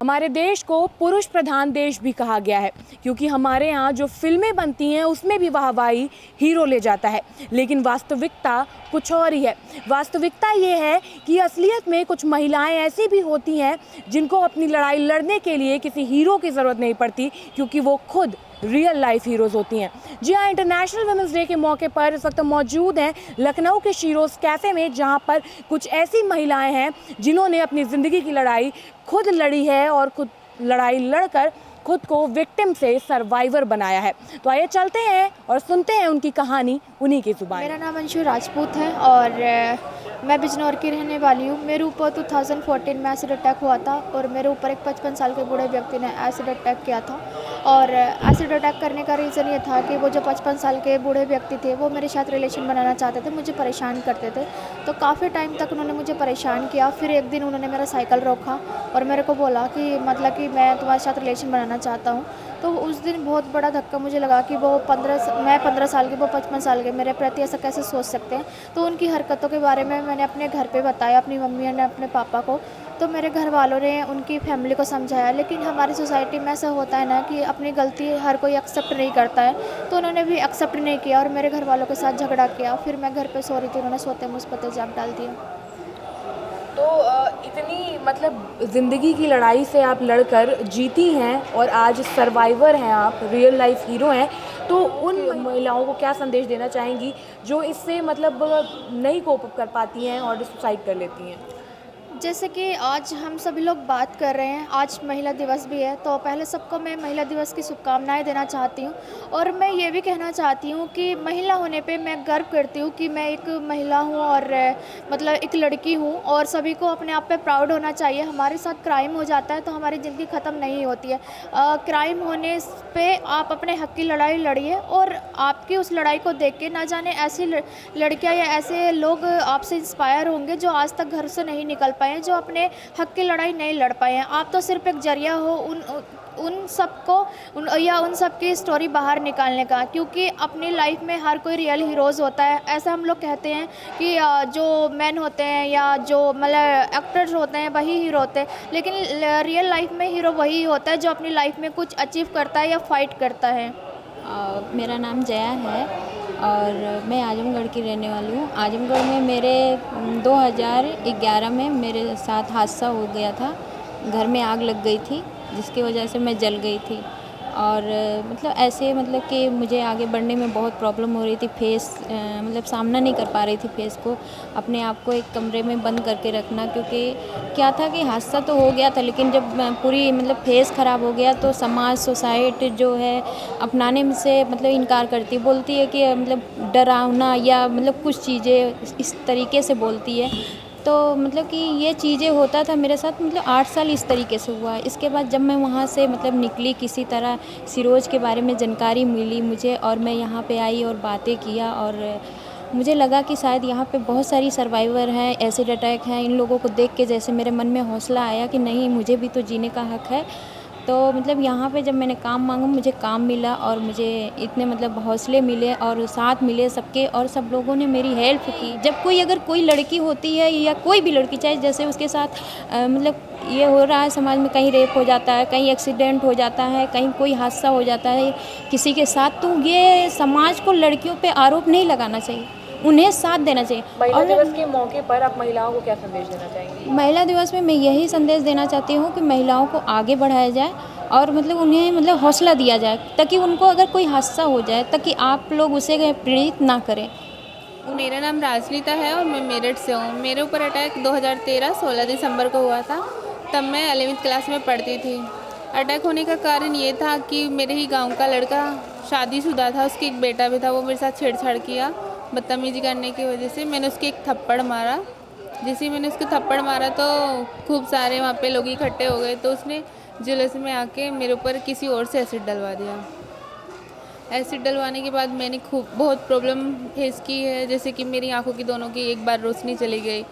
हमारे देश को पुरुष प्रधान देश भी कहा गया है, क्योंकि हमारे यहाँ जो फिल्में बनती हैं उसमें भी वाहवाही हीरो ले जाता है। लेकिन वास्तविकता कुछ और ही है। वास्तविकता ये है कि असलियत में कुछ महिलाएं ऐसी भी होती हैं जिनको अपनी लड़ाई लड़ने के लिए किसी हीरो की ज़रूरत नहीं पड़ती, क्योंकि वो खुद रियल लाइफ हीरोज़ होती हैं। जी हाँ, इंटरनेशनल वुमेंस डे के मौके पर इस वक्त मौजूद हैं लखनऊ के शीरोज़ कैफ़े में, जहाँ पर कुछ ऐसी महिलाएं हैं जिन्होंने अपनी ज़िंदगी की लड़ाई खुद लड़ी है और खुद लड़ाई लड़कर खुद को विक्टिम से सर्वाइवर बनाया है। तो आइए चलते हैं और सुनते हैं उनकी कहानी उन्हीं की ज़ुबान। मेरा नाम अंशु राजपूत है और मैं बिजनौर की रहने वाली हूँ। मेरे ऊपर 2014 में एसिड अटैक हुआ था और मेरे ऊपर एक 55 साल के बूढ़े व्यक्ति ने एसिड अटैक किया था। और एसिड अटैक करने का रीज़न ये था कि वो जो 55 साल के बूढ़े व्यक्ति थे वो मेरे साथ रिलेशन बनाना चाहते थे, मुझे परेशान करते थे। तो काफ़ी टाइम तक उन्होंने मुझे परेशान किया। फिर एक दिन उन्होंने मेरा साइकिल रोका और मेरे को बोला कि मतलब कि मैं तुम्हारे साथ रिलेशन बनाना चाहता हूँ। तो उस दिन बहुत बड़ा धक्का मुझे लगा कि वो मैं 15 साल की, वो 55 साल के, मेरे प्रति ऐसा कैसे सोच सकते हैं। तो उनकी हरकतों के बारे में मैंने अपने घर पे बताया, अपनी मम्मी ने, अपने पापा को। तो मेरे घर वालों ने उनकी फैमिली को समझाया। लेकिन हमारी सोसाइटी में ऐसा होता है ना कि अपनी गलती हर कोई एक्सेप्ट नहीं करता है। तो उन्होंने भी एक्सेप्ट नहीं किया और मेरे घर वालों के साथ झगड़ा किया। फिर मैं घर पे सो रही थी, उन्होंने सोते मुझ पर तेजाब डाल दिया। तो इतनी मतलब ज़िंदगी की लड़ाई से आप लड़कर जीती हैं और आज सर्वाइवर हैं, आप रियल लाइफ हीरो हैं। तो उन महिलाओं को क्या संदेश देना चाहेंगी जो इससे मतलब नहीं कोप अप कर पाती हैं और सुसाइड कर लेती हैं? जैसे कि आज हम सभी लोग बात कर रहे हैं, आज महिला दिवस भी है, तो पहले सबको मैं महिला दिवस की शुभकामनाएं देना चाहती हूँ। और मैं ये भी कहना चाहती हूँ कि महिला होने पे मैं गर्व करती हूँ कि मैं एक महिला हूँ और मतलब एक लड़की हूँ। और सभी को अपने आप पे प्राउड होना चाहिए। हमारे साथ क्राइम हो जाता है तो हमारी ज़िंदगी ख़त्म नहीं होती है। क्राइम होने पे आप अपने हक़ की लड़ाई लड़िए और आपकी उस लड़ाई को देख के ना जाने ऐसी लड़कियाँ या ऐसे लोग आपसे इंस्पायर होंगे जो आज तक घर से नहीं निकल पाए, जो अपने हक की लड़ाई नहीं लड़ पाए हैं। आप तो सिर्फ एक जरिया हो उन सबको उन सब की स्टोरी बाहर निकालने का, क्योंकि अपनी लाइफ में हर कोई रियल हीरोज़ होता है। ऐसा हम लोग कहते हैं कि जो मैन होते हैं या जो मतलब एक्टर्स होते हैं वही हीरो होते हैं, लेकिन रियल लाइफ में हीरो वही होता है जो अपनी लाइफ में कुछ अचीव करता है या फाइट करता है। मेरा नाम जया है और मैं आजमगढ़ की रहने वाली हूँ। आजमगढ़ में मेरे 2011 में मेरे साथ हादसा हो गया था। घर में आग लग गई थी जिसकी वजह से मैं जल गई थी। और मतलब ऐसे मतलब कि मुझे आगे बढ़ने में बहुत प्रॉब्लम हो रही थी। मतलब सामना नहीं कर पा रही थी फेस को, अपने आप को एक कमरे में बंद करके रखना। क्योंकि क्या था कि हादसा तो हो गया था, लेकिन जब पूरी मतलब फेस ख़राब हो गया तो समाज सोसाइटी जो है अपनाने में से मतलब इनकार करती, बोलती है कि मतलब डरावना या मतलब कुछ चीज़ें इस तरीके से बोलती है। तो मतलब कि ये चीज़ें होता था मेरे साथ, मतलब 8 साल इस तरीके से हुआ। इसके बाद जब मैं वहाँ से मतलब निकली, किसी तरह सिरोज के बारे में जानकारी मिली मुझे और मैं यहाँ पे आई और बातें किया। और मुझे लगा कि शायद यहाँ पे बहुत सारी सर्वाइवर हैं, एसिड अटैक हैं। इन लोगों को देख के जैसे मेरे मन में हौसला आया कि नहीं, मुझे भी तो जीने का हक़ है। तो मतलब यहाँ पे जब मैंने काम मांगा, मुझे काम मिला और मुझे इतने मतलब हौसले मिले और साथ मिले सबके, और सब लोगों ने मेरी हेल्प की। जब अगर कोई लड़की होती है या कोई भी लड़की, चाहे जैसे उसके साथ मतलब ये हो रहा है समाज में, कहीं रेप हो जाता है, कहीं एक्सीडेंट हो जाता है, कहीं कोई हादसा हो जाता है किसी के साथ, तो ये समाज को लड़कियों पे आरोप नहीं लगाना चाहिए, उन्हें साथ देना चाहिए। महिला दिवस के मौके पर आप महिलाओं को क्या संदेश देना चाहेंगी? महिला दिवस में मैं यही संदेश देना चाहती हूँ कि महिलाओं को आगे बढ़ाया जाए और मतलब उन्हें मतलब हौसला दिया जाए, ताकि उनको अगर कोई हादसा हो जाए ताकि आप लोग उसे पीड़ित ना करें। मेरा नाम राजनीता है और मैं मेरठ से हूँ। मेरे ऊपर अटैक 2013 16 दिसंबर को हुआ था। तब मैं 11वीं क्लास में पढ़ती थी। अटैक होने का कारण ये था कि मेरे ही गांव का लड़का शादीशुदा था, उसकी एक बेटा भी था। वो मेरे साथ छेड़छाड़ किया, बदतमीजी करने की वजह से मैंने उसके एक थप्पड़ मारा। जैसे ही मैंने उसको थप्पड़ मारा तो खूब सारे वहाँ पे लोग इकट्ठे हो गए, तो उसने जुलूस में आके मेरे ऊपर किसी और से एसिड डलवा दिया। एसिड डलवाने के बाद मैंने बहुत प्रॉब्लम फेस की है। जैसे कि मेरी आंखों की दोनों की एक बार रोशनी चली गई,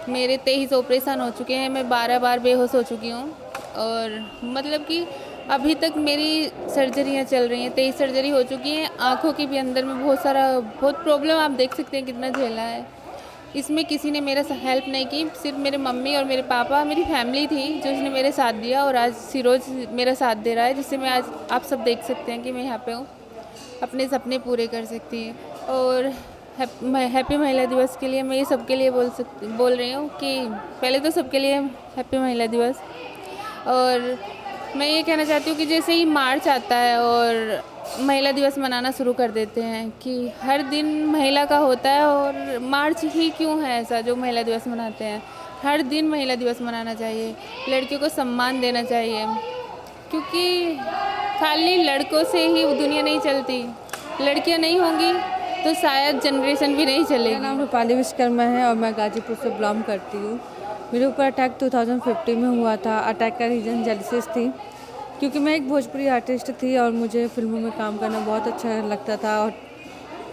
मेरे 23 ऑपरेशन हो चुके हैं, मैं 12 बार बेहोश हो चुकी हूँ। और मतलब कि अभी तक मेरी सर्जरियाँ चल रही हैं, 23 सर्जरी हो चुकी हैं। आँखों के भी अंदर में बहुत प्रॉब्लम आप देख सकते हैं कितना झेला है। इसमें किसी ने मेरा हेल्प नहीं की, सिर्फ मेरे मम्मी और मेरे पापा, मेरी फैमिली थी जो उसने मेरे साथ दिया, और आज सिरोज मेरा साथ दे रहा है, जिससे मैं आज आप सब देख सकते हैं कि मैं यहाँ पे हूँ, अपने सपने पूरे कर सकती हूँ। और हैप्पी महिला दिवस के लिए मैं ये सबके लिए बोल रही हूँ कि पहले तो सबके लिए हैप्पी महिला दिवस। और मैं ये कहना चाहती हूँ कि जैसे ही मार्च आता है और महिला दिवस मनाना शुरू कर देते हैं कि हर दिन महिला का होता है, और मार्च ही क्यों है ऐसा जो महिला दिवस मनाते हैं, हर दिन महिला दिवस मनाना चाहिए, लड़कियों को सम्मान देना चाहिए, क्योंकि खाली लड़कों से ही दुनिया नहीं चलती, लड़कियां नहीं होंगी तो शायद जनरेशन भी नहीं चलेगी। मेरा नाम रूपाली विश्वकर्मा है और मैं गाजीपुर से बिलोंग करती हूँ। मेरे ऊपर अटैक 2015 में हुआ था। अटैक का रीज़न जेलसिस थी, क्योंकि मैं एक भोजपुरी आर्टिस्ट थी और मुझे फिल्मों में काम करना बहुत अच्छा लगता था और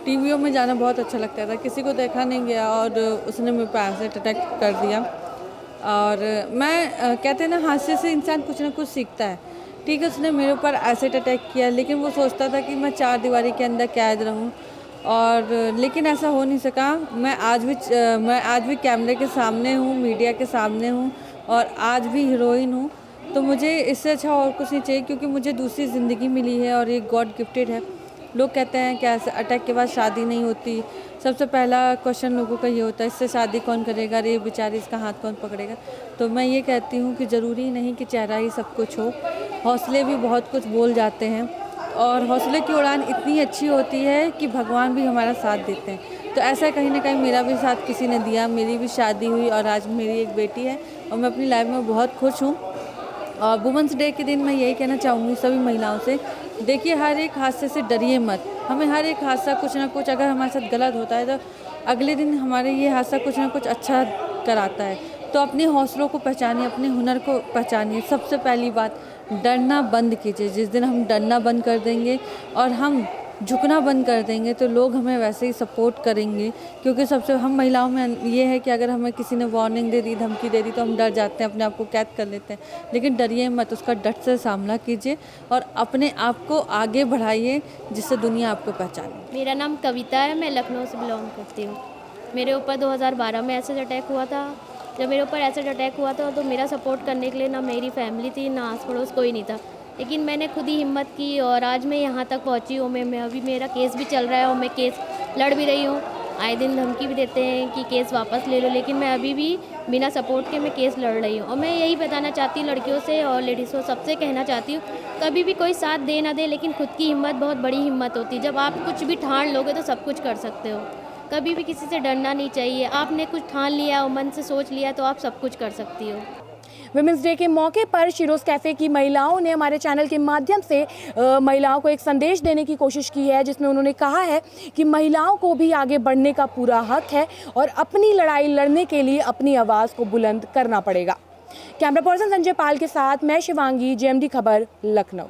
टीवियों में जाना बहुत अच्छा लगता था। किसी को देखा नहीं गया और उसने मेरे पर एसिड अटैक कर दिया। और मैं कहते हैं ना, हादसे से इंसान कुछ ना कुछ सीखता है। ठीक है, उसने मेरे ऊपर एसिड अटैक किया, लेकिन वो सोचता था कि मैं 4 दीवारी के अंदर कैद रहूं, और लेकिन ऐसा हो नहीं सका। मैं आज भी कैमरे के सामने हूँ, मीडिया के सामने हूँ और आज भी हीरोइन हूँ। तो मुझे इससे अच्छा और कुछ नहीं चाहिए, क्योंकि मुझे दूसरी ज़िंदगी मिली है और ये गॉड गिफ्टेड है। लोग कहते हैं कि ऐसे अटैक के बाद शादी नहीं होती। सबसे पहला क्वेश्चन लोगों का ये होता है, इससे शादी कौन करेगा, रे बेचारी, इसका हाथ कौन पकड़ेगा। तो मैं ये कहती हूँ कि ज़रूरी नहीं कि चेहरा ही सब कुछ हो, हौसले भी बहुत कुछ बोल जाते हैं, और हौसले की उड़ान इतनी अच्छी होती है कि भगवान भी हमारा साथ देते हैं। तो ऐसा कहीं ना कहीं मेरा भी साथ किसी ने दिया, मेरी भी शादी हुई और आज मेरी एक बेटी है और मैं अपनी लाइफ में बहुत खुश हूँ। और वुमेंस डे के दिन मैं यही कहना चाहूँगी सभी महिलाओं से, देखिए हर एक हादसे से डरिए मत। हमें हर एक हादसा कुछ ना कुछ, अगर हमारे साथ गलत होता है तो अगले दिन हमारे ये हादसा कुछ ना कुछ अच्छा कराता है। तो अपने हौसलों को पहचानिए, अपने हुनर को पहचानिए। सबसे पहली बात, डरना बंद कीजिए। जिस दिन हम डरना बंद कर देंगे और हम झुकना बंद कर देंगे तो लोग हमें वैसे ही सपोर्ट करेंगे, क्योंकि सबसे हम महिलाओं में ये है कि अगर हमें किसी ने वार्निंग दे दी, धमकी दे दी तो हम डर जाते हैं, अपने आप को कैद कर लेते हैं। लेकिन डरिए मत, उसका डट से सामना कीजिए और अपने आप को आगे बढ़ाइए, जिससे दुनिया आपको पहचाने। मेरा नाम कविता है, मैं लखनऊ से बिलोंग करती हूँ। मेरे ऊपर 2012 में एसिड अटैक हुआ था। जब मेरे ऊपर एसिड अटैक हुआ था तो मेरा सपोर्ट करने के लिए ना मेरी फैमिली थी, ना आस पड़ोस कोई नहीं था। लेकिन मैंने खुद ही हिम्मत की और आज मैं यहाँ तक पहुँची हूँ। मैं अभी मेरा केस भी चल रहा है और मैं केस लड़ भी रही हूँ। आए दिन धमकी भी देते हैं कि केस वापस ले लो, लेकिन मैं अभी भी बिना सपोर्ट के मैं केस लड़ रही हूँ। और मैं यही बताना चाहती हूँ लड़कियों से और लेडीज़ को, सबसे कहना चाहती हूँ, कभी भी कोई साथ दे ना दे, लेकिन खुद की हिम्मत बहुत बड़ी हिम्मत होती है। जब आप कुछ भी ठान लोगे तो सब कुछ कर सकते हो। कभी भी किसी से डरना नहीं चाहिए। आपने कुछ ठान लिया और मन से सोच लिया तो आप सब कुछ कर सकती हो। विमेंस डे के मौके पर शिरोज कैफ़े की महिलाओं ने हमारे चैनल के माध्यम से महिलाओं को एक संदेश देने की कोशिश की है, जिसमें उन्होंने कहा है कि महिलाओं को भी आगे बढ़ने का पूरा हक है और अपनी लड़ाई लड़ने के लिए अपनी आवाज़ को बुलंद करना पड़ेगा। कैमरा पर्सन संजय पाल के साथ मैं शिवांगी, JMD खबर, लखनऊ।